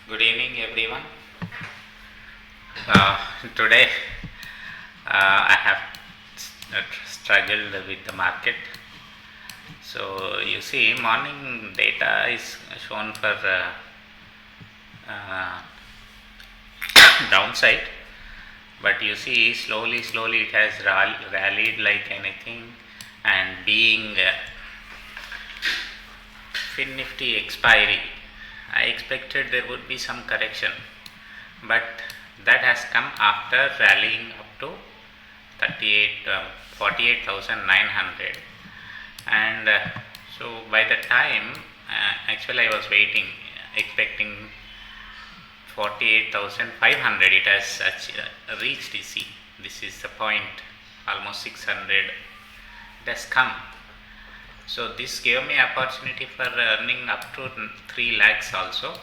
Good evening, everyone. Today I have struggled with the market. So you see, morning data is shown for uh, downside, but you see, slowly it has rallied like anything, and being Fin Nifty expiry, I expected there would be some correction, but that has come after rallying up to 48,900, and so by the time actually I was waiting, expecting 48,500, it has reached. You see, this is the point, almost 600 it has come. So this gave me opportunity for earning up to 3 lakhs also.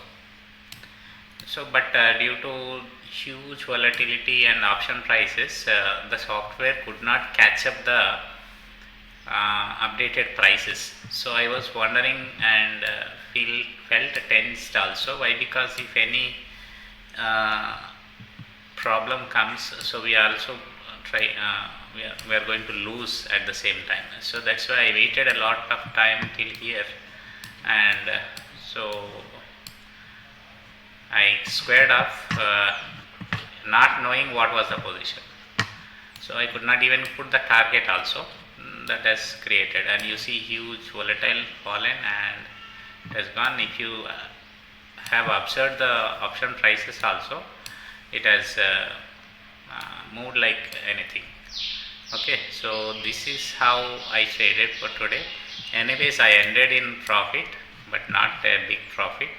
So but due to huge volatility and option prices, the software could not catch up the updated prices. So I was wondering and felt tensed also. Why? Because if any problem comes, so we also we are going to lose at the same time. So that's why I waited a lot of time till here, and so I squared off, not knowing what was the position. So I could not even put the target also. That has created, and you see huge volatile fallen and it has gone. If you have observed the option prices also, it has moved like anything. Okay, so this is how I traded for today. Anyways, I ended in profit, but not a big profit.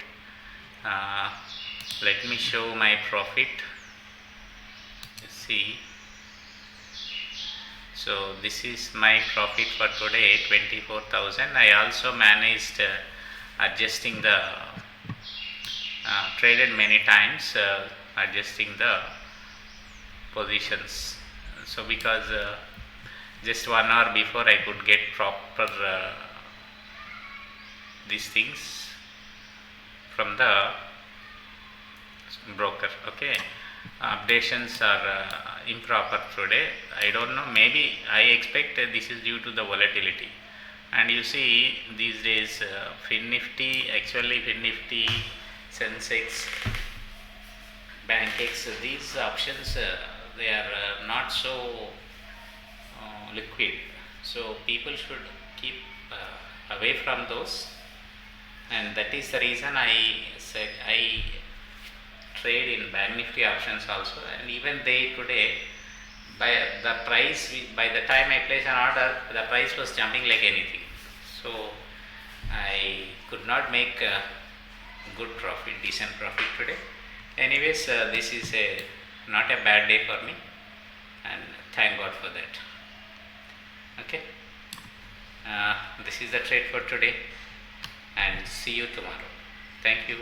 Let me show my profit. See, so this is my profit for today, 24,000. I also managed adjusting the traded many times, adjusting the positions. So because just 1 hour before I could get proper these things from the broker. Okay, updations are improper today. I don't know, maybe I expect this is due to the volatility. And you see, these days Fin Nifty, actually Fin Nifty, Sensex, Bankex, these options they are not so liquid, so people should keep away from those, and that is the reason I said I trade in Bank Nifty options also. And even they today, by the price, by the time I place an order, the price was jumping like anything, so I could not make a good profit, decent profit today. Anyways, this is not a bad day for me, and thank God for that. Okay, this is the trade for today, and see you tomorrow. Thank you.